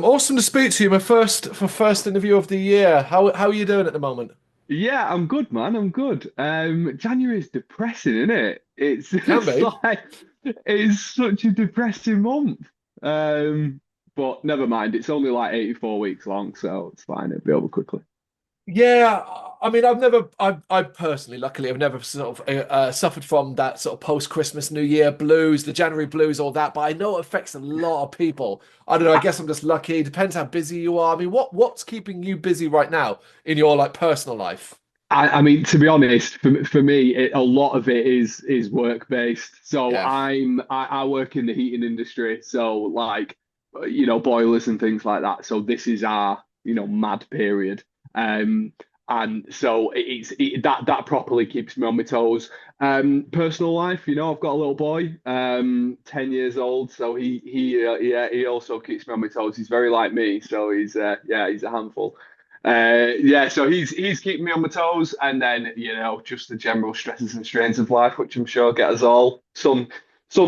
Awesome to speak to you. My first interview of the year. How are you doing at the moment? Yeah, I'm good, man. I'm good. January is depressing, isn't it? It's Can it's be. like it's such a depressing month. Um, but never mind. It's only like 84 weeks long, so it's fine. It'll be over quickly. Yeah, I mean, I personally, luckily, I've never sort of suffered from that sort of post-Christmas, New Year blues, the January blues, all that. But I know it affects a lot of people. I don't know. I guess I'm just lucky. Depends how busy you are. I mean, what's keeping you busy right now in your like personal life? I mean, to be honest, for me, a lot of it is work based. So Yeah. I work in the heating industry, so like boilers and things like that. So this is our mad period, um, and so that properly keeps me on my toes. Personal life, I've got a little boy, 10 years old, so he also keeps me on my toes. He's very like me, so he's a handful. Yeah, so he's keeping me on my toes, and then just the general stresses and strains of life, which I'm sure get us all. Sun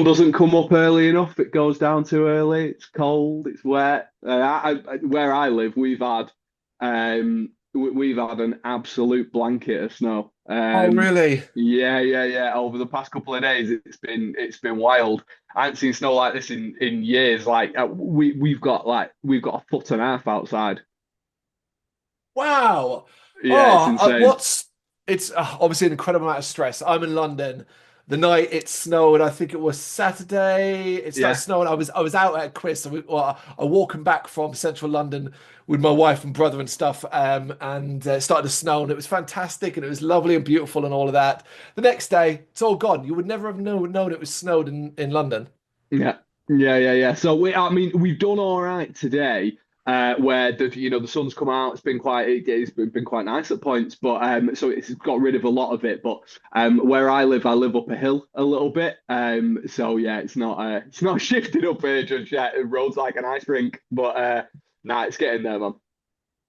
doesn't come up early enough; it goes down too early. It's cold, it's wet. Where I live, we've had an absolute blanket of snow. Oh, really? Yeah. Over the past couple of days, it's been wild. I haven't seen snow like this in years. Like we've got a foot and a half outside. Wow. Yeah, it's Oh, insane. it's obviously an incredible amount of stress. I'm in London. The night it snowed, I think it was Saturday. It started Yeah. snowing. I was out at a quiz. I'm walking back from central London with my wife and brother and stuff. And it started to snow, and it was fantastic, and it was lovely and beautiful, and all of that. The next day, it's all gone. You would never have known it was snowed in London. Yeah. Yeah. So I mean, we've done all right today, where the sun's come out. It's been quite nice at points, but so it's got rid of a lot of it. But where I live up a hill a little bit. So yeah, it's not shifted up here just yet. The road's like an ice rink, but nah, it's getting there, man.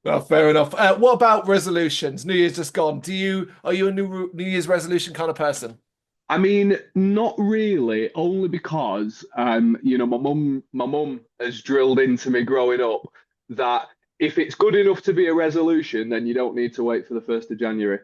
Well, fair enough. What about resolutions? New Year's just gone. Are you a New Year's resolution kind of person? I mean, not really, only because my mum has drilled into me growing up that if it's good enough to be a resolution, then you don't need to wait for the 1st of January.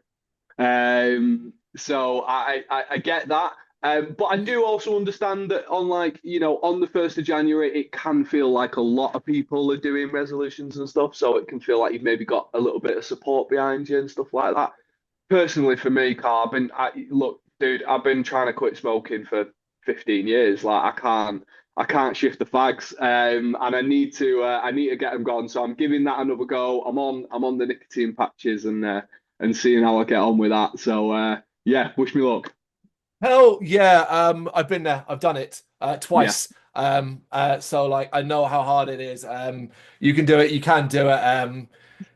So I get that. But I do also understand that on the 1st of January, it can feel like a lot of people are doing resolutions and stuff. So it can feel like you've maybe got a little bit of support behind you and stuff like that. Personally, for me, Carl, look, dude, I've been trying to quit smoking for 15 years. Like, I can't shift the fags, and I need to get them gone. So I'm giving that another go. I'm on the nicotine patches and seeing how I get on with that. So yeah, wish me luck. Hell yeah. I've been there. I've done it Yeah, twice. So like I know how hard it is. You can do it. You can do it.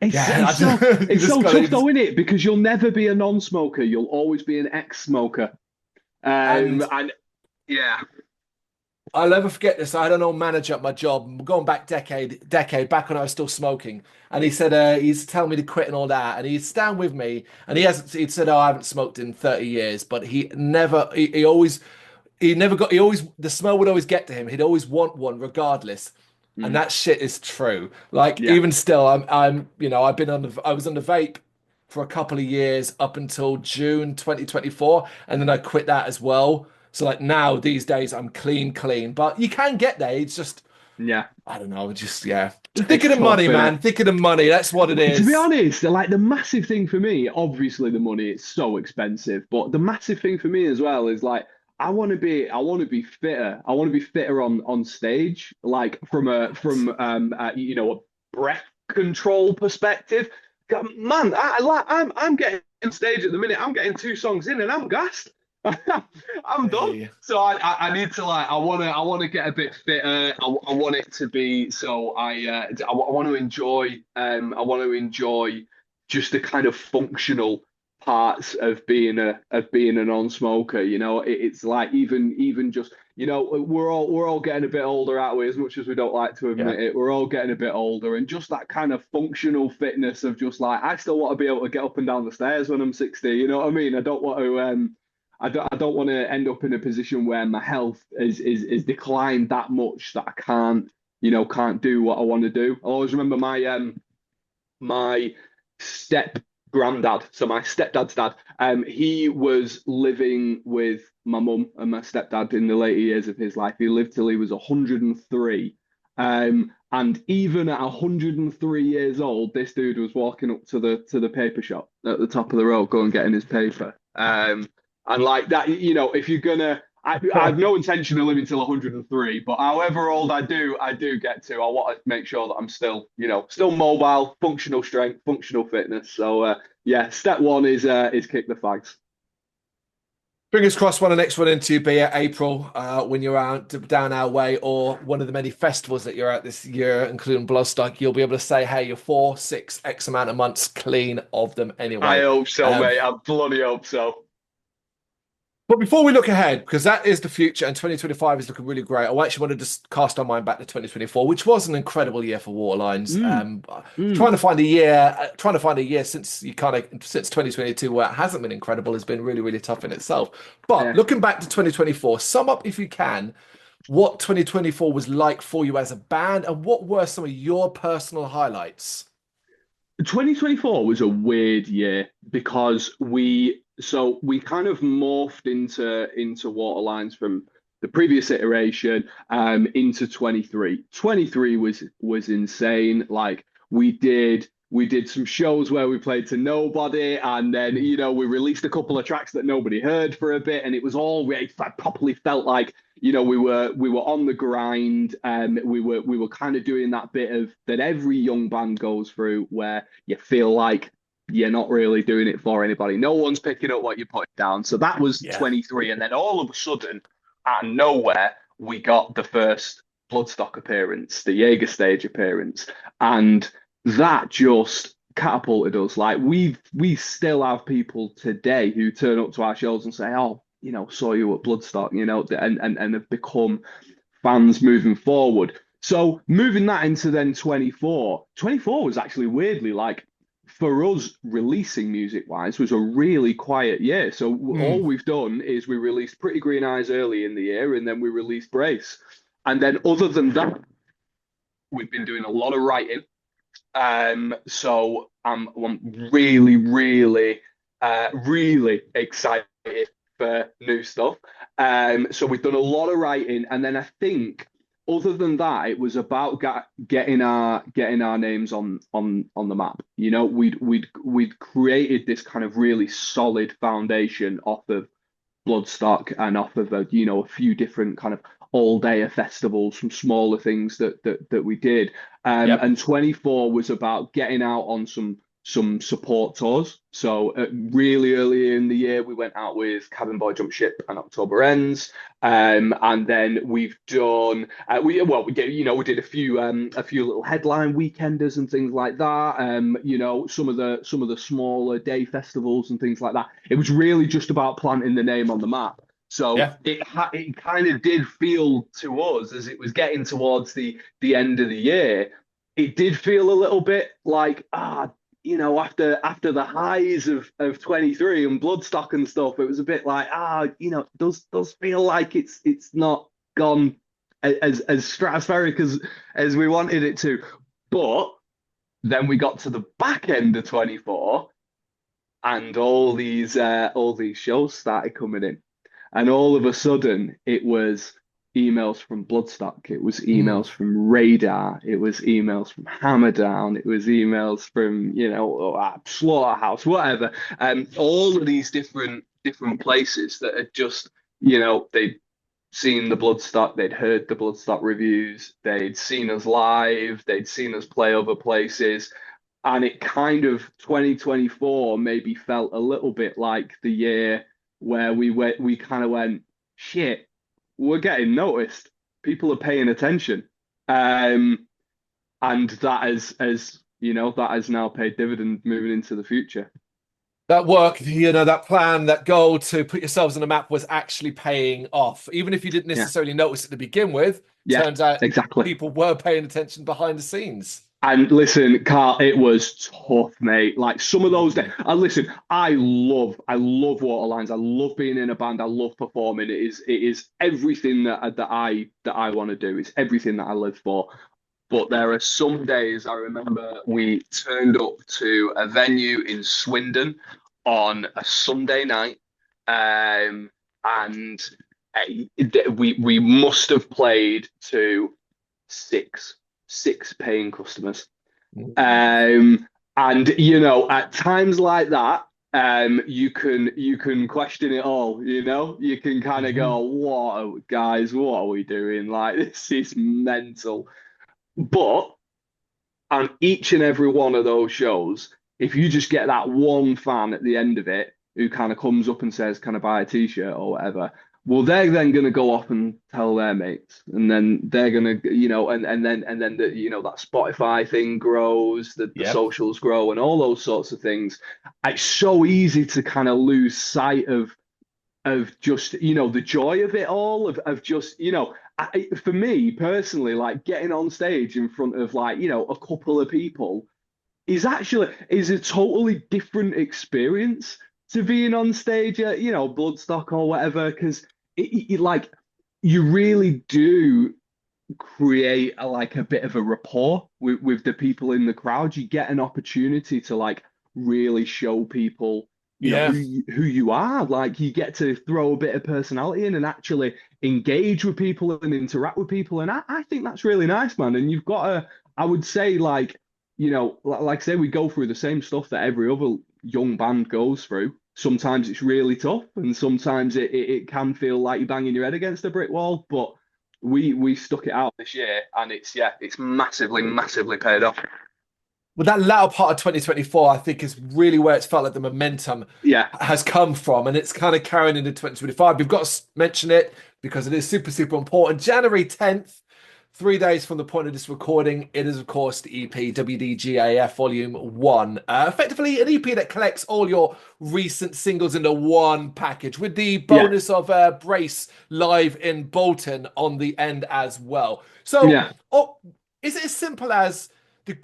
it's Yeah, it's so you it's just so gotta. tough though, isn't it? Because you'll never be a non-smoker. You'll always be an ex-smoker. And And yeah, I'll never forget this. I had an old manager at my job, going back decade back when I was still smoking, and he said he's telling me to quit and all that, and he'd stand with me, and he hasn't. He'd said, "Oh, I haven't smoked in 30 years," but he never got. He always the smell would always get to him. He'd always want one, regardless, and mm, that shit is true. Like yeah. even still, I was on the vape for a couple of years up until June 2024, and then I quit that as well. So like now these days I'm clean, but you can get there. It's just Yeah, I don't know, just yeah. Think of it's the tough, money, innit? man. Think of the money. That's what it To be is. honest, like the massive thing for me, obviously the money, it's so expensive, but the massive thing for me as well is like I want to be fitter. I want to be fitter on stage, like from a breath control perspective. Man, I'm getting on stage at the minute. I'm getting two songs in and I'm gassed. I'm done. Hey. So I need to like I want to get a bit fitter. I want it to be so I want to enjoy just the kind of functional parts of being a non-smoker. It's like even just we're all getting a bit older, aren't we? As much as we don't like to Yeah. admit it, we're all getting a bit older, and just that kind of functional fitness of just like I still want to be able to get up and down the stairs when I'm 60. You know what I mean? I don't want to. I don't want to end up in a position where my health is declined that much that I can't. can't do what I want to do. I always remember my step granddad, so my stepdad's dad, he was living with my mum and my stepdad in the later years of his life. He lived till he was 103. And even at 103 years old, this dude was walking up to the paper shop at the top of the road, going getting his paper. And like that, if you're gonna, I have no intention of living till 103, but however old I do get to, I want to make sure that I'm still, still mobile, functional strength, functional fitness. So yeah, step one is kick the fags. Fingers crossed when the next one into be at April when you're out down our way or one of the many festivals that you're at this year, including Bloodstock, you'll be able to say, hey, you're 4, 6, X amount of months clean of them I anyway. hope so, Um, mate. I bloody hope so. But before we look ahead, because that is the future and 2025 is looking really great, I actually want to just cast our mind back to 2024, which was an incredible year for Waterlines. Mm, Trying mm. to find a year, since since 2022 where it hasn't been incredible has been really, really tough in itself. But Yeah. looking back to 2024, sum up if you can what 2024 was like for you as a band and what were some of your personal highlights? 2024 was a weird year because we kind of morphed into Waterlines from the previous iteration into 23. 23 was insane. Like we did some shows where we played to nobody, and then we released a couple of tracks that nobody heard for a bit, and it was all really, I properly felt like we were on the grind. We were kind of doing that bit of that every young band goes through, where you feel like you're not really doing it for anybody. No one's picking up what you're putting down. So that was Yeah. 23, and then all of a sudden, out of nowhere, we got the first Bloodstock appearance, the Jaeger stage appearance, and that just catapulted us. Like we still have people today who turn up to our shows and say, "Oh, saw you at Bloodstock," and have become fans moving forward. So moving that into then 24, 24 was actually weirdly like for us releasing music wise was a really quiet year. So Mm. all we've done is we released Pretty Green Eyes early in the year, and then we released Brace. And then other than that, we've been doing a lot of writing. So I'm really, really, really excited for new stuff. So we've done a lot of writing, and then I think other than that, it was about getting our names on the map. We'd created this kind of really solid foundation off of Bloodstock and off of a few different kind of all day festivals, some smaller things that we did. Yep. And 24 was about getting out on some support tours. So really early in the year, we went out with Cabin Boy Jump Ship and October Ends, and then we've done we did a few little headline weekenders and things like that. Some of the smaller day festivals and things like that. It was really just about planting the name on the map. So Yeah. it kind of did feel to us as it was getting towards the end of the year. It did feel a little bit like after the highs of 23 and Bloodstock and stuff, it was a bit like does feel like it's not gone as stratospheric as we wanted it to. But then we got to the back end of 24 and all these shows started coming in. And all of a sudden, it was emails from Bloodstock, it was Mm. emails from Radar, it was emails from Hammerdown, it was emails from, Slaughterhouse, whatever. All of these different places that had just, they'd seen the Bloodstock, they'd heard the Bloodstock reviews, they'd seen us live, they'd seen us play other places. And it kind of 2024 maybe felt a little bit like the year where we kind of went, shit, we're getting noticed. People are paying attention. And that that has now paid dividend moving into the future. That work, that plan, that goal to put yourselves on a map was actually paying off. Even if you didn't Yeah. necessarily notice it to begin with, Yeah, turns out exactly. people were paying attention behind the scenes. And listen, Carl, it was tough, mate. Like some of those days. Mm. And listen, I love Waterlines. I love being in a band. I love performing. It is everything that I want to do. It's everything that I live for. But there are some days I remember we turned up to a venue in Swindon on a Sunday night, and we must have played to six paying customers. And at times like that, you can question it all, you can kind of Mhm. go, guys, what are we doing? Like, this is mental. But on each and every one of those shows, if you just get that one fan at the end of it who kind of comes up and says, "Can I buy a t-shirt or whatever?" Well, they're then going to go off and tell their mates, and then they're going to, and then that Spotify thing grows, the Yep. socials grow, and all those sorts of things. It's so easy to kind of lose sight of just the joy of it all, of just for me personally, like getting on stage in front of like a couple of people is a totally different experience to being on stage at Bloodstock or whatever, because like you really do create like a bit of a rapport with the people in the crowd. You get an opportunity to like really show people, Yeah. who you are. Like, you get to throw a bit of personality in and actually engage with people and interact with people. And I think that's really nice, man. And you've got to, I would say, like, like I say, we go through the same stuff that every other young band goes through. Sometimes it's really tough, and sometimes it can feel like you're banging your head against a brick wall. But we stuck it out this year, and it's massively, massively paid off. Well, that latter part of 2024, I think, is really where it's felt like the momentum Yeah, has come from, and it's kind of carrying into 2025. We've got to mention it because it is super, super important. January 10th, 3 days from the point of this recording, it is, of course, the EP WDGAF Volume 1. Effectively, an EP that collects all your recent singles into one package with the yeah, bonus of Brace live in Bolton on the end as well. So, yeah. is it as simple as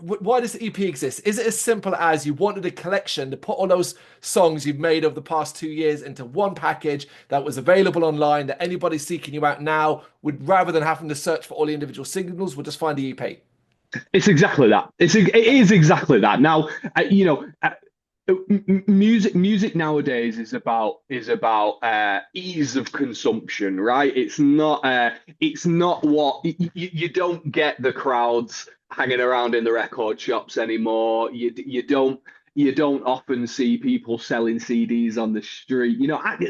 why does the EP exist? Is it as simple as you wanted a collection to put all those songs you've made over the past 2 years into one package that was available online, that anybody seeking you out now would, rather than having to search for all the individual singles, would just find the EP? It's exactly that. It is exactly that. Now, music nowadays is about ease of consumption, right? It's not what you don't get the crowds hanging around in the record shops anymore. You don't often see people selling CDs on the street.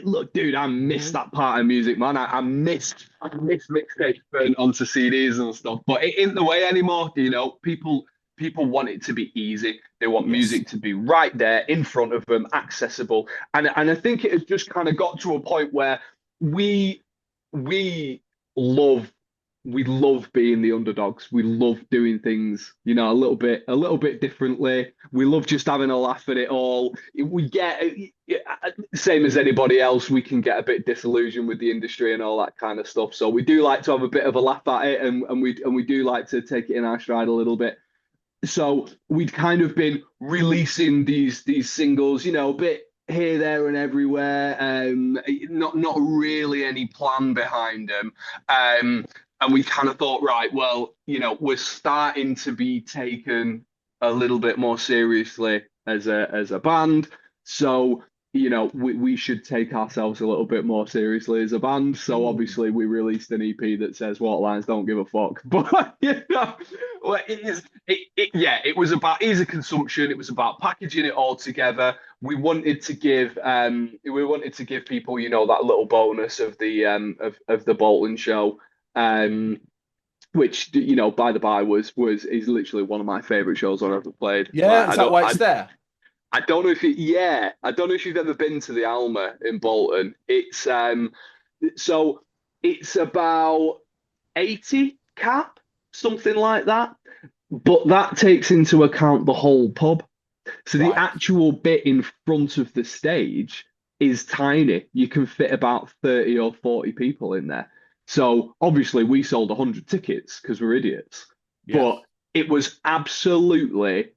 Look, dude, I miss Mhm. that part of music, man. I miss mixtapes burnt onto CDs and stuff. But it ain't the way anymore. People want it to be easy. They want Yes. music to be right there in front of them, accessible. And I think it has just kind of got to a point where we we love we love being the underdogs. We love doing things, a little bit differently. We love just having a laugh at it all. We get same as anybody else, we can get a bit disillusioned with the industry and all that kind of stuff. So we do like to have a bit of a laugh at it, and we do like to take it in our stride a little bit. So we'd kind of been releasing these singles, a bit here, there, and everywhere. Not really any plan behind them. And we kind of thought, right, well, we're starting to be taken a little bit more seriously as a band. So, we should take ourselves a little bit more seriously as a band. So Mm. obviously we released an EP that says Waterlines don't give a fuck. But well, it was about easy consumption. It was about packaging it all together. We wanted to give people, that little bonus of the Bolton show. Um, which, by the by, is literally one of my favorite shows I've ever played. Yeah, Like, is I that don't why I, it's there? I don't know if it yeah, I don't know if you've ever been to the Alma in Bolton. So it's about 80 cap, something like that. But that takes into account the whole pub. So the Right. actual bit in front of the stage is tiny. You can fit about 30 or 40 people in there. So obviously we sold 100 tickets because we're idiots. Yeah. But it was absolutely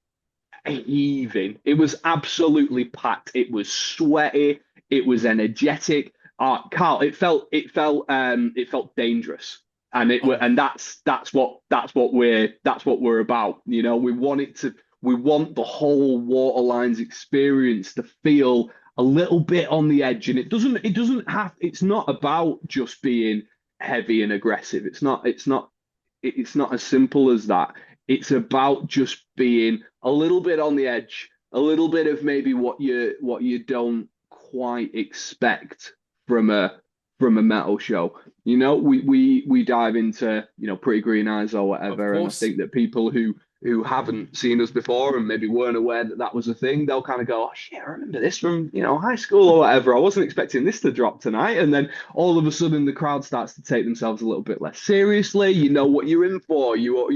heaving. It was absolutely packed. It was sweaty. It was energetic. Carl, it felt dangerous. Oh, and that's what we're about. You know, we want the whole Waterlines experience to feel a little bit on the edge, and it doesn't have it's not about just being heavy and aggressive. It's not as simple as that. It's about just being a little bit on the edge, a little bit of maybe what you don't quite expect from a metal show. You know, we dive into, you know, Pretty Green Eyes or of whatever, and I course. think that people who haven't seen us before and maybe weren't aware that that was a thing, they'll kind of go, "Oh shit, I remember this from, you know, high school or whatever. I wasn't expecting this to drop tonight." And then all of a sudden, the crowd starts to take themselves a little bit less seriously. You know what you're in for. You're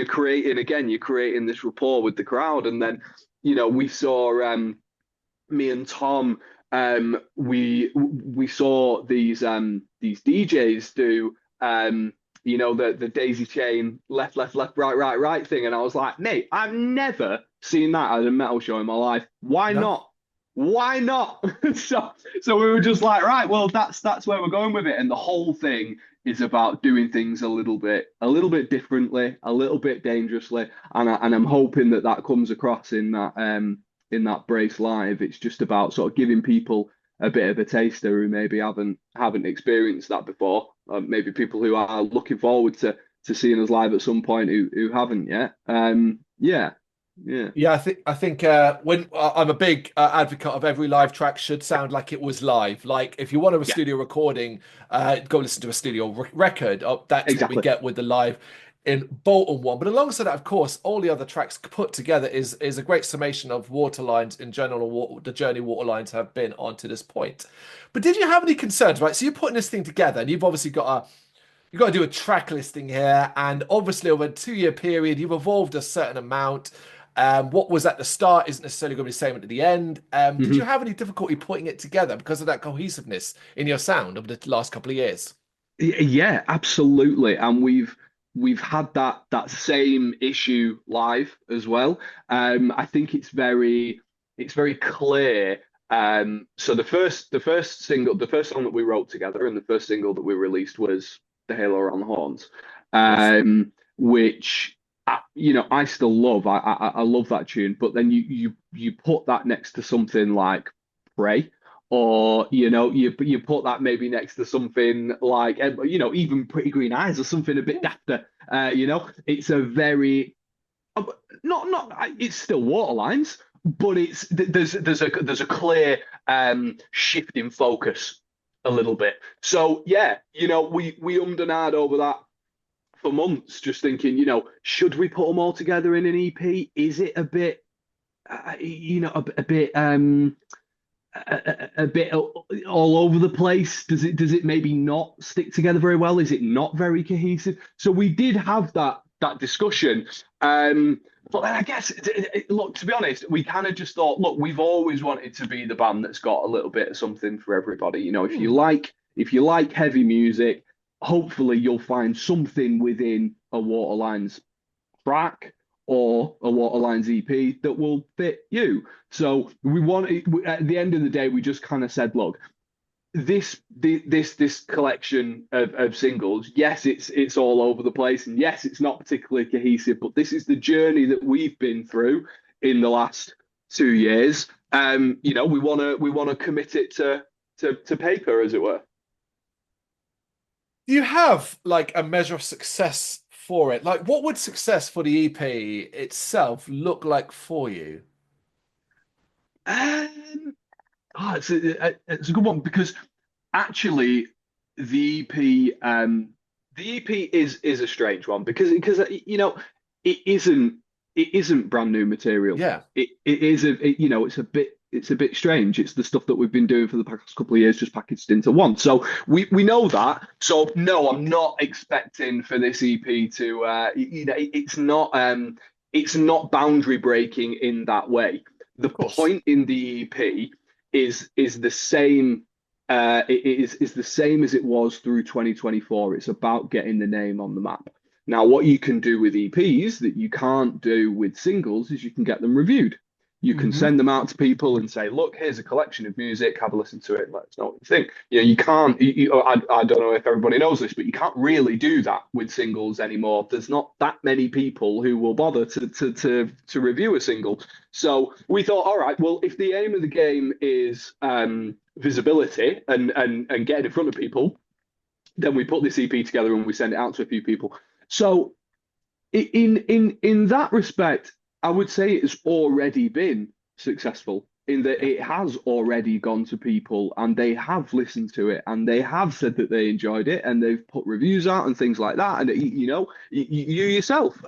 creating again. You're creating this rapport with the crowd, and then, you know, we saw me and Tom, we saw these DJs do you know, the daisy chain left, left, left, right, right, right thing, and I was like, mate, I've never seen that at a metal show in my life. Why No. not? Why not? So we were just like, right, well, that's where we're going with it, and the whole thing is about doing things a little bit differently, a little bit dangerously, and I'm hoping that that comes across in that brace live. It's just about sort of giving people a bit of a taster who maybe haven't experienced that before. Maybe people who are looking forward to seeing us live at some point who haven't yet. Yeah, yeah, Yeah, I think when I'm a big advocate of every live track should sound like it was live. Like if you want a yeah, studio recording, go listen to a studio record. That's what we exactly. get with the live in Bolton one. But alongside that, of course, all the other tracks put together is a great summation of Waterlines in general, or the journey Waterlines have been on to this point. But did you have any concerns, right? So you're putting this thing together, and you've obviously got a you've got to do a track listing here, and obviously over a 2 year period, you've evolved a certain amount. What was at the start isn't necessarily going to be the same at the end. Did you Mhm. have any difficulty putting it together because of that cohesiveness in your sound over the last couple of years? Yeah, absolutely. And we've had that same issue live as well. I think it's very clear. So the first single, the first song that we wrote together, and the first single that we released was "The Halo on the Horns," Of course. which you know, I still love. I love that tune. But then you put that next to something like "Pray." Or, you know, you put that maybe next to something like, you know, even Pretty Green Eyes or something a bit Yeah. dafter. You know, it's a very uh, not it's still Waterlines, but there's a clear shift in focus a little bit. So yeah, you know, we ummed and ahed over that for months, just thinking, you know, should we put them all together in an EP? Is it a bit, you know, a bit a bit all over the place? Does it maybe not stick together very well? Is it not very cohesive? So we did have that discussion. But then I guess look, to be honest, we kind of just thought, look, we've always wanted to be the band that's got a little bit of something for everybody. You know, Hmm. if you like heavy music, hopefully you'll find something within a Waterlines track or a Waterlines EP that will fit you. So we want at the end of the day, we just kind of said, look, this collection of singles, yes, it's all over the place, and yes, it's not particularly cohesive, but this is the journey that we've been through in the last 2 years. You know, we wanna commit it to paper, as it were. Do you have like a measure of success for it? Like, what would success for the EP itself look like for you? Um, it's a good one because actually the EP the EP is a strange one because you know it isn't brand new material. Yeah. It is you know, it's a bit strange. It's the stuff that we've been doing for the past couple of years just packaged into one. So we know that. So no, I'm not expecting for this EP to you know, it's not boundary breaking in that way. The Of course. point in the EP is the same is the same as it was through 2024. It's about getting the name on the map. Now, what you can do with EPs that you can't do with singles is you can get them reviewed. You can Hmm. send them out to people and say, look, here's a collection of music, have a listen to it, and let us know what you think. You can't, I don't know if everybody knows this, but you can't really do that with singles anymore. There's not that many people who will bother to review a single. So we thought, all right, well, if the aim of the game is visibility and getting in front of people, then we put this EP together and we send it out to a few people. So in that respect, I would say it's already been successful in that Yeah. it has already gone to people and they have listened to it and they have said that they enjoyed it and they've put reviews out and things like that. And you yourself,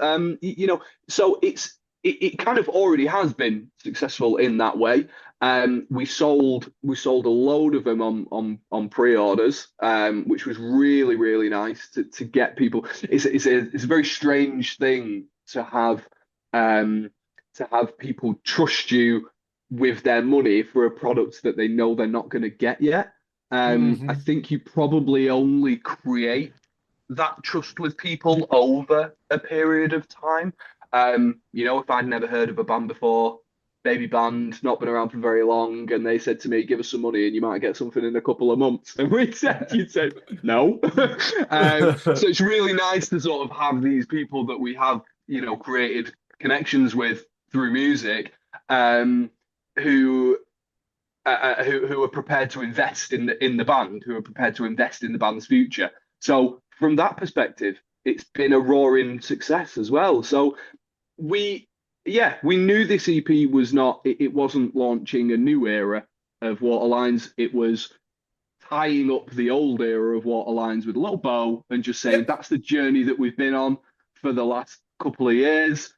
so it kind of already has been successful in that way. We sold a load of them on pre-orders, which was really really nice to get people. It's a very strange thing um, to have people trust you with their money for a product that they know they're not going to get yet. I Hmm. think you probably only create that trust with people over a period of time. If I'd never heard of a band before, baby band, not been around for very long, and they said to me, "Give us some money, and you might get something in a couple of months," and you'd say, "No." So it's really nice to sort of have these people that we have, created connections with through music, um, who who are prepared to invest in the band, who are prepared to invest in the band's future. So from that perspective, it's been a roaring success as well. So we, yeah, we knew this EP was not, it wasn't launching a new era of Waterlines. It was tying up the old era of Waterlines with a little bow and just saying Yep. that's the journey that we've been on for the last couple of years.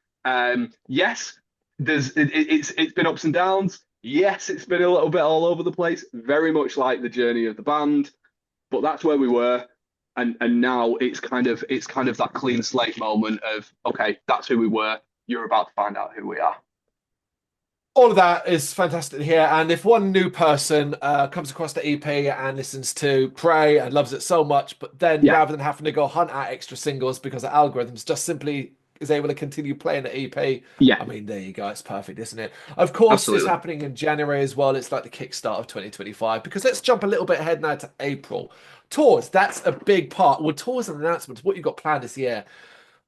Yes, it's been ups and downs. Yes, it's been a little bit all over the place, very much like the journey of the band, but that's where we were. And now it's kind of that clean slate moment of okay, that's who we were. You're about to find out who we are. All of that is fantastic to hear. And if one new person comes across the EP and listens to Prey and loves it so much, but then Yeah, rather than having to go hunt out extra singles because the algorithms just simply is able to continue playing the EP, yeah, I mean, there you go. It's perfect, isn't it? Of course, it's absolutely. happening in January as well. It's like the kickstart of 2025 because let's jump a little bit ahead now to April. Tours, that's a big part. Well, tours and announcements, what you got planned this year.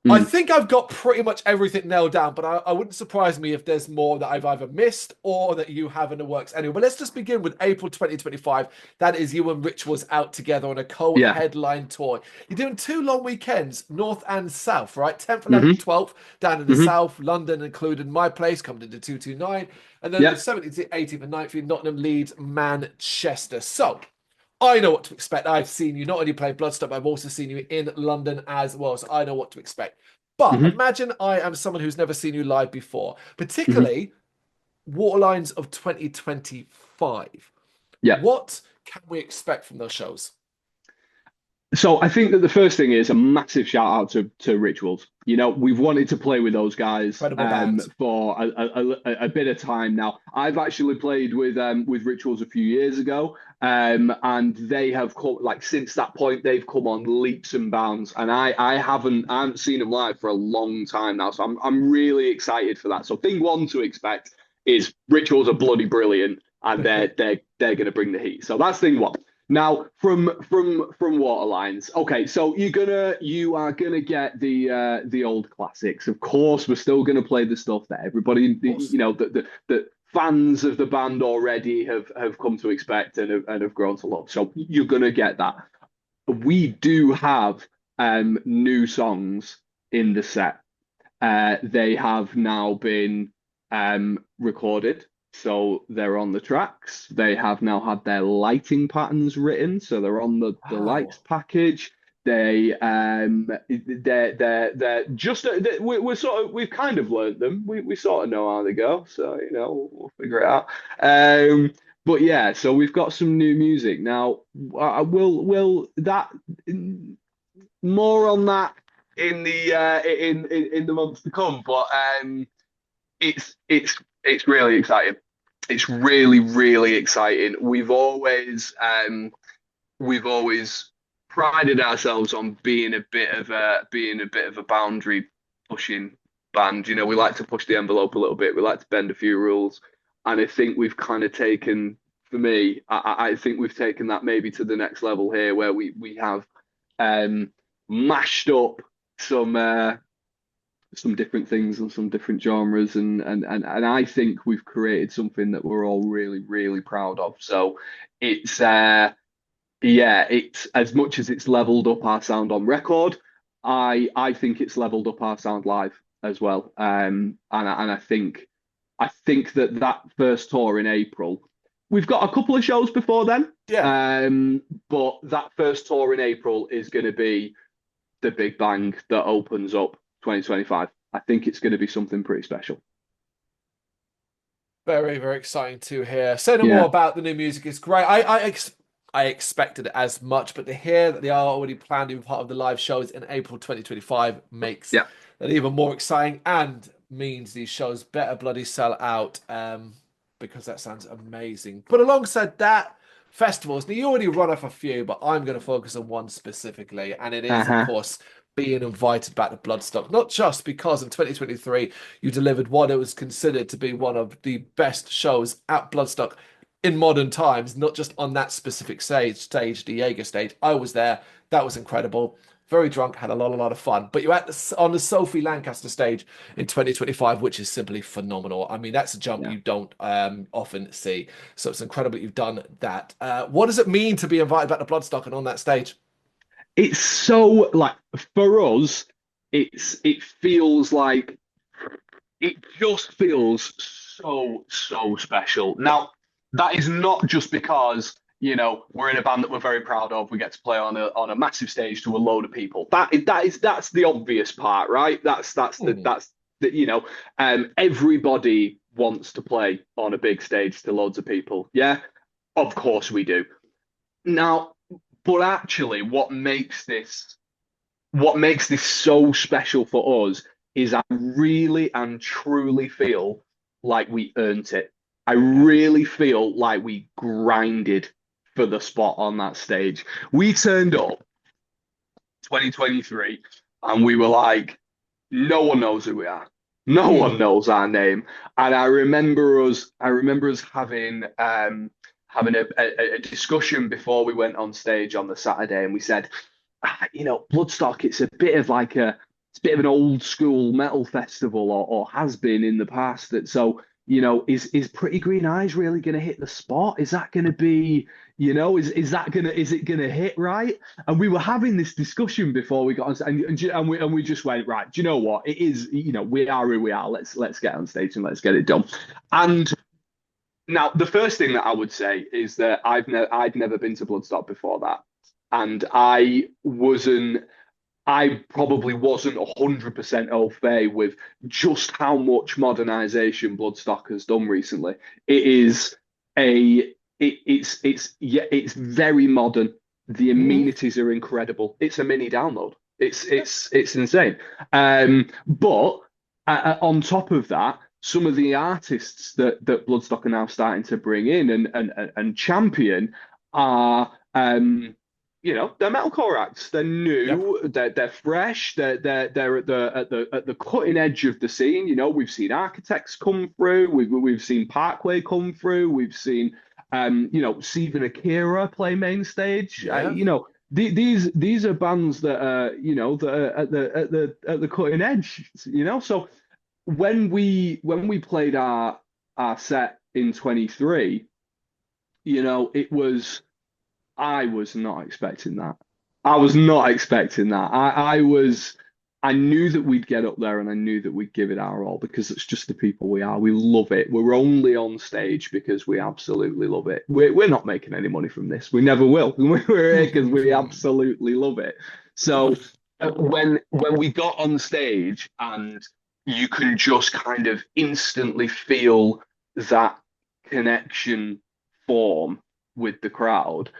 I Mm, think I've got pretty much everything nailed down, but I wouldn't surprise me if there's more that I've either missed or that you have in the works anyway. But let's just begin with April 2025. That is you and Rituals out together on a yeah. co-headline tour. You're doing two long weekends, North and South, right? 10th, 11th, Hmm. 12th down in the Hmm. South, London included my place, coming into 229. And then the Yeah. 17th, 18th, and 19th, Nottingham, Leeds, Manchester. So I know what to expect. I've seen you not only play Bloodstock, but I've also seen you in London as well. So I know what to expect. But Hmm. imagine I am someone who's never seen you live before, Hmm. particularly Waterlines of 2025. Yeah. What can we expect from those shows? So I think that the first thing is a massive shout out to Rituals. We've wanted to play with those guys Incredible band. for a bit of time now. I've actually played with Rituals a few years ago, and they have come like since that point they've come on leaps and bounds. And I haven't seen them live for a long time now, so I'm really excited for that. So thing one to expect is Rituals are bloody brilliant, and they're going to bring the heat. So that's thing one. Now, from Waterlines, okay, so you are gonna get the old classics. Of course, we're still gonna play the stuff that everybody, Of course. the fans of the band already have come to expect and have grown to love. So you're gonna get that. We do have new songs in the set. They have now been recorded, so they're on the tracks. They have now had their lighting patterns written, so they're on the lights Wow. package. They're just we've kind of learned them. We sort of know how they go, so we'll figure it out. But yeah, so we've got some new music now. Will that more on that in the months to come. But it's really exciting. It's really really exciting. We've always prided ourselves on being a bit of a boundary pushing band. We like to push the envelope a little bit. We like to bend a few rules, and I think we've kind of taken, for me, I think we've taken that maybe to the next level here, where we have um, mashed up some different things and some different genres, and I think we've created something that we're all really, really proud of. So it's yeah, it's as much as it's leveled up our sound on record, I think it's leveled up our sound live as well. And I think that first tour in April, we've got a couple of shows before then. Yeah. But that first tour in April is going to be the big bang that opens up 2025. I think it's going to be something pretty special. Very, very exciting to hear. Say no more Yeah. about the new music. It's great. I expected as much, but to hear that they are already planning to be part of the live shows in April 2025 makes Yeah. that even more exciting and means these shows better bloody sell out. Because that sounds amazing. But alongside that, festivals. Now you already run off a few, but I'm going to focus on one specifically, and it is, of Uh-huh. course, being invited back to Bloodstock. Not just because in 2023 you delivered what it was considered to be one of the best shows at Bloodstock in modern times, not just on that specific stage, the Jaeger stage. I was there. That was incredible. Very drunk, had a lot of fun. But you're on the Sophie Lancaster stage in 2025, which is simply phenomenal. I mean, that's a jump Yeah. you don't often see. So it's incredible you've done that. What does it mean to be invited back to Bloodstock and on that stage? It's so like for us, it feels like it just feels so special. Now, that is not just because, we're in a band that we're very proud of. We get to play on a massive stage to a load of people. That's the obvious part, right? Hmm. That's the everybody wants to play on a big stage to loads of people. Yeah, of course we do. Now, but actually, what makes this so special for us is I really and truly feel like we earned it. I Yeah. really feel like we grinded for the spot on that stage. We turned up 2023 and we were like, no one knows who we are. No one Hmm. knows our name. And I remember us having a discussion before we went on stage on the Saturday, and we said, Bloodstock, it's a bit of an old school metal festival, or has been in the past. That so, is Pretty Green Eyes really going to hit the spot? Is that going to be, is it gonna hit right? And we were having this discussion before we got on, and we just went, right. Do you know what? It is, we are who we are. Let's get on stage and let's get it done. And now, the first thing that I would say is that I'd never been to Bloodstock before that, and I probably wasn't 100% au fait with just how much modernization Bloodstock has done recently. It is it's very modern. The Hmm. amenities are incredible. It's a mini download. It's insane. But on top of that, some of the artists that Bloodstock are now starting to bring in and champion are they're metalcore acts. They're Yep. new. They're fresh. They're at the cutting edge of the scene. We've seen Architects come through. We've seen Parkway come through. We've seen Stephen Akira play main stage. Yeah. These are bands that that are at the cutting edge. So when we played our set in 23, it was. I was not expecting that. I was not expecting that. I knew that we'd get up there and I knew that we'd give it our all because it's just the people we are. We love it. We're only on stage because we absolutely love it. We're not making any money from this. We never will. We're here because we absolutely love it. So when we got on stage and you can just kind of instantly feel that connection form with the crowd.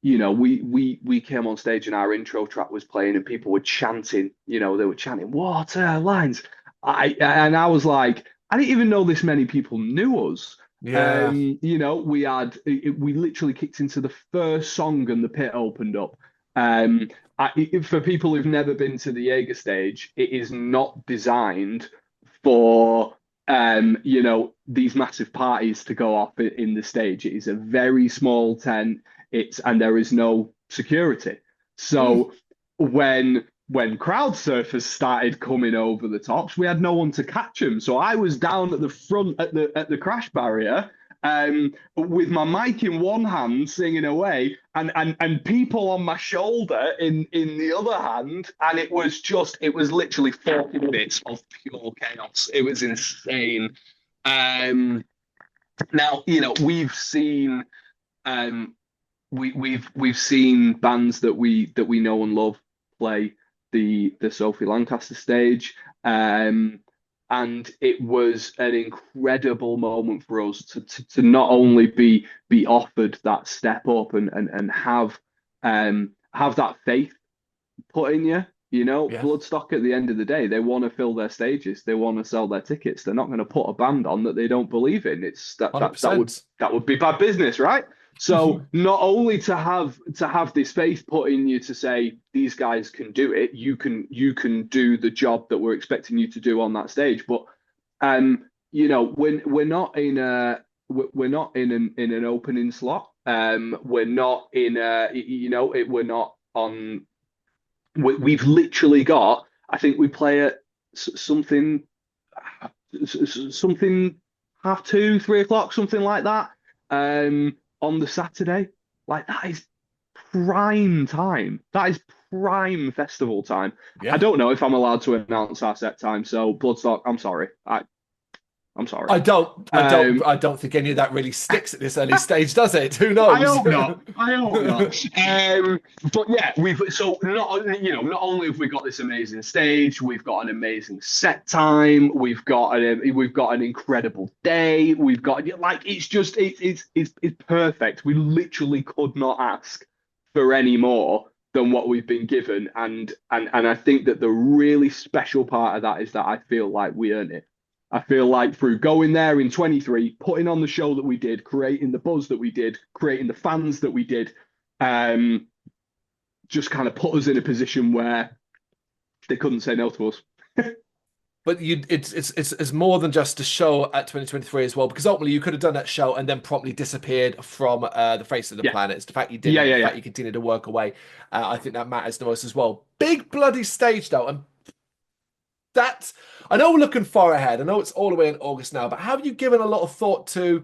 We came on stage and our intro track was playing and people were chanting, they were chanting Waterlines. And I was like, I didn't even know this many people knew us. Yeah. We literally kicked into the first song and the pit opened up. Um, for people who've never been to the Jaeger stage, it is not designed for these massive parties to go off in the stage. It is a very small tent. And there is no security. Mm. So when crowd surfers started coming over the tops, we had no one to catch them. So I was down at the front at the crash barrier, with my mic in one hand, singing away, and people on my shoulder in the other hand, and it was literally 40 minutes of pure chaos. It was insane. Um, Now, we've seen um, we've seen bands that we know and love play the Sophie Lancaster stage, and it was an incredible moment for us to not only be offered that step up and have that faith put in you. Yeah, Bloodstock at the end of the day, they want to fill their stages, they want to sell their tickets. They're not going to put a band on that they don't believe in. It's $100%. that would be bad business, right? So not only to have this faith put in you to say these guys can do it, you can do the job that we're expecting you to do on that stage. But when we're not in an opening slot. We're not in we're not on we've literally got, I think we play at something half two, 3 o'clock, something like that, on the Saturday. Like that is prime time. That is prime festival time. I Yeah. don't know if I'm allowed to announce our set time, so Bloodstock, I'm sorry. I'm sorry. I don't think any of that really sticks at this early stage, does it? Who I knows? hope not. I hope not. But yeah, we've so not only have we got this amazing stage, we've got an amazing set time, we've got an incredible day, we've got like it's perfect. We literally could not ask for any more than what we've been given, and I think that the really special part of that is that I feel like we earned it. I feel like through going there in 23, putting on the show that we did, creating the buzz that we did, creating the fans that we did, um, just kind of put us in a position where they couldn't say no to us. But it's more than just a show at 2023 as well, because ultimately you could have done that show and then promptly disappeared from the face of the Yeah, planet. It's the fact you yeah, didn't, yeah, the yeah. fact you continued to work away. I think that matters the most as well. Big bloody stage though, and that I know we're looking far ahead. I know it's all the way in August now, but have you given a lot of thought to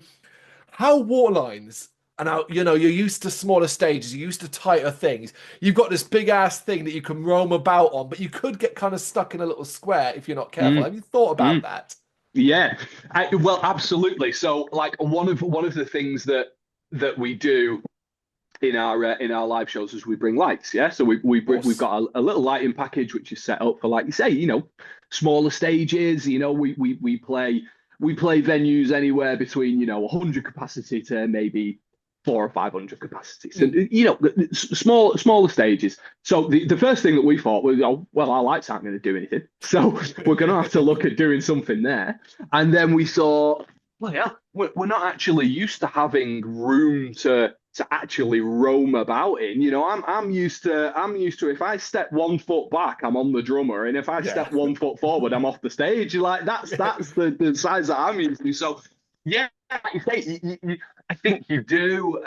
how Waterlines and how you're used to smaller stages, you're used to tighter things. You've got this big ass thing that you can roam about on, but you could get kind of stuck in a little square if you're not careful. Mm, Have you thought about mm. that? Yeah, well, absolutely. So, like one of the things that we do in our live shows is we bring lights. Yeah, so Of we've course. got a little lighting package which is set up for, like you say, smaller stages. We play venues anywhere between 100 capacity to maybe 400 or 500 capacity. So Mm. smaller stages. So the first thing that we thought was, oh well, our lights aren't going to do anything, so we're going to have to look at doing something there. And then we saw, well, yeah, we're not actually used to having room to actually roam about in. I'm used to if I step 1 foot back, I'm on the drummer, and if I Yeah. step 1 foot forward, I'm off the stage. Like that's the size that I'm used to. So yeah, like you say, I think you do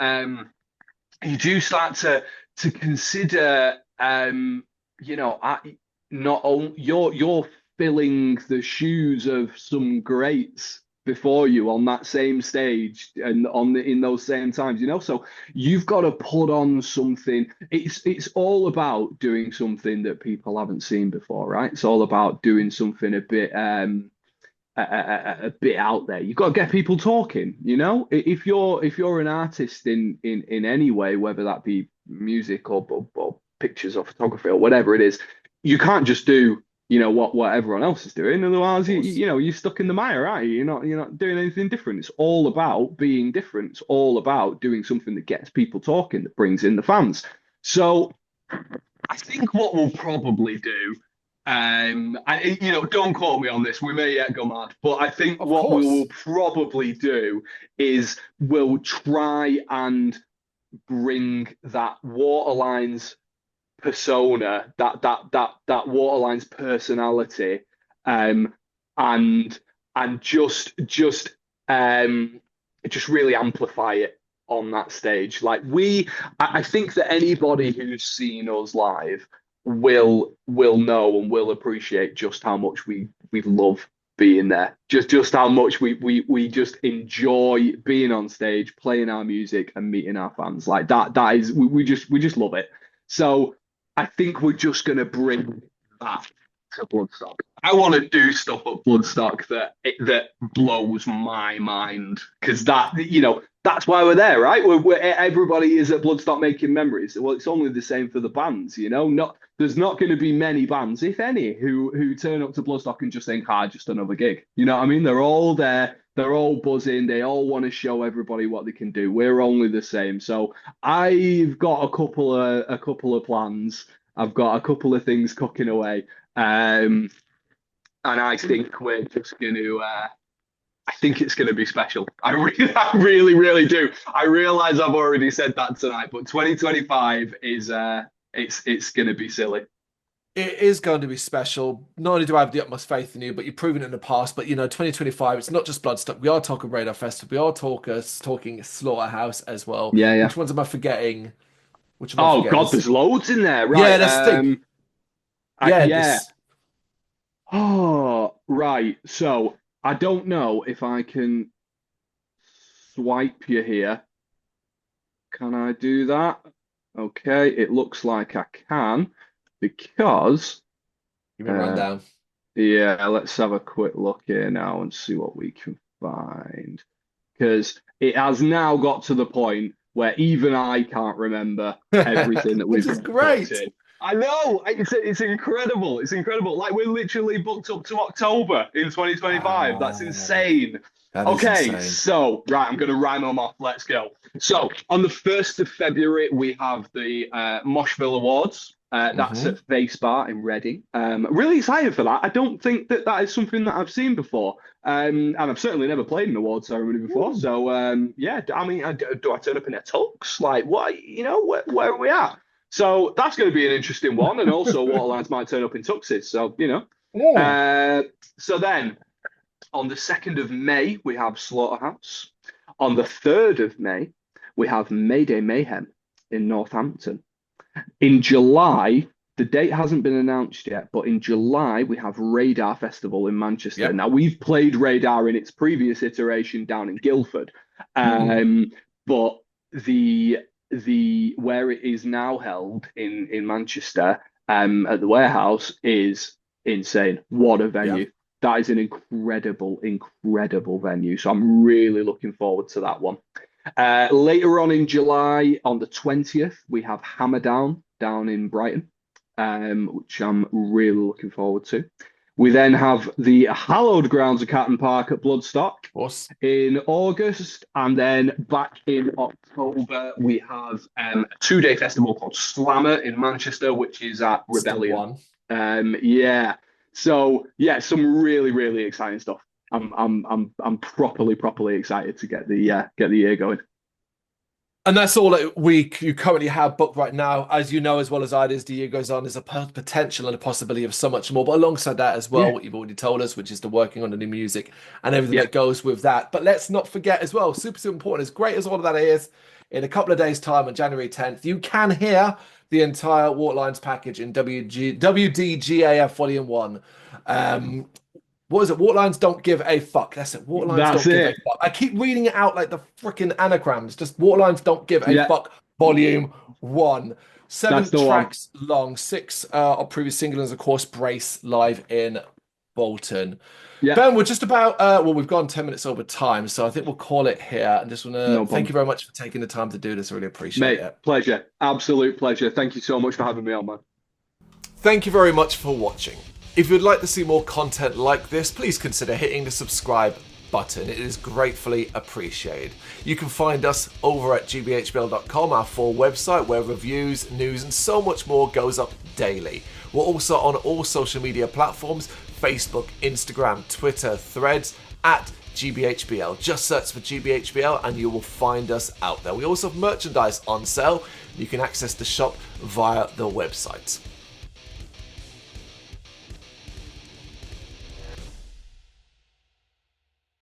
start to consider, not only you're filling the shoes of some greats before you on that same stage and in those same times, so you've got to put on something. It's all about doing something that people haven't seen before, right? It's all about doing something a bit out there. You've got to get people talking. If you're an artist in any way, whether that be music or pictures or photography or whatever it is, you can't just do what everyone else is doing. Otherwise, Of course. you're stuck in the mire, are you? You're not doing anything different. It's all about being different. It's all about doing something that gets people talking, that brings in the fans. So I think what we'll probably do, don't quote me on this, we may yet go mad, but I think Of what we will course. probably do is we'll try and bring that Waterlines persona, that Waterlines personality, um, and um, just really amplify it on that stage. Like I think that anybody who's seen us live will know and will appreciate just how much we love being there. Just how much we just enjoy being on stage, playing our music and meeting our fans. Like that is we just love it. So I think we're just gonna bring that to Bloodstock. I want to do stuff at Bloodstock that blows my mind because that's why we're there, right? Everybody is at Bloodstock making memories. Well, it's only the same for the bands, there's not going to be many bands, if any, who turn up to Bloodstock and just think, just another gig. You know what I mean? They're all there. They're all buzzing. They all want to show everybody what they can do. We're only the same. So I've got a couple of plans. I've got a couple of things cooking away. And I think we're just going to. I think it's going to be special. I really, really do. I realize I've already said that tonight, but 2025 is it's going to be silly. It is going to be special. Not only do I have the utmost faith in you, but you've proven it in the past. But 2025, it's not just Bloodstock. We are talking Radar Festival. We are talking Slaughterhouse as well. Yeah, yeah. Which ones am I forgetting? Oh God, there's loads in there, right? Yeah, let's think. Yeah. Oh, right. So I don't know if I can swipe you here. Can I do that? Okay, it looks like I can because Give me a rundown. Yeah, let's have a quick look here now and see what we can find. Because it has now got to the point where even I can't remember everything that we've Which is great. in. I know it's incredible. It's incredible. Like we're literally booked up to October in 2025. That's insane. Okay, insane. so right, I'm going to rhyme them off. Let's go. So on the 1st of February, we have the Moshville Awards. That's at Face Bar in Reading. Really excited for that. I don't think that is something that I've seen before. And I've certainly never played an award ceremony before. Ooh. So yeah, I mean, do I turn up in a tux? Like what? Where are we at? So that's going to be an interesting one. And also Waterlines might turn up in tuxes. So, so then on the 2nd of May, we have Slaughterhouse. On the 3rd of May, we have Mayday Mayhem in Northampton. In July, the date hasn't been announced yet, but in July, we have Radar Festival in Manchester. Yep. Now, we've played Radar in its previous iteration down in Guildford. But the where it is now held in Manchester at the Warehouse is insane. What a venue. Yeah. That is an incredible venue. So I'm really looking forward to that one. Later on in July, on the 20th, we have Hammer down in Brighton, which I'm really looking forward to. We then have the hallowed grounds of Catton Park at Bloodstock in August. And then back in October, we have a 2-day festival called Slammer in Manchester, which is at Rebellion. Yeah. So yeah, some really, really exciting stuff. I'm properly excited to get the year going. And that's all that you currently have booked right now. As you know as well as I do, as the year goes on, there's a potential and a possibility of so much more. But alongside that as well, what you've already told us, which is the working on the new music and everything that goes with that. But let's not forget as well, super important, as great as all of that is, in a couple of days' time on January 10th, you can hear the entire Waterlines package in WDGAF Volume 1. What is it? Waterlines don't give a fuck. That's it. Waterlines don't give a fuck. I keep reading it out like the freaking anagrams. Just Waterlines don't give a fuck. Volume 1. 7 tracks long. 6 of previous singles, of course, Brace live in Bolton. Yeah. Ben, we're just about, we've gone 10 minutes over time, so I think we'll call it here. And just want to thank you very much for taking the time to do this. I really appreciate it. Pleasure. Absolute pleasure. Thank you so much for having me on, man. Thank you very much for watching. If you'd like to see more content like this, please consider hitting the subscribe button. It is gratefully appreciated. You can find us over at gbhbl.com, our full website, where reviews, news, and so much more goes up daily. We're also on all social media platforms, Facebook, Instagram, Twitter, Threads, at GBHBL. Just search for GBHBL and you will find us out there. We also have merchandise on sale. You can access the shop via the website.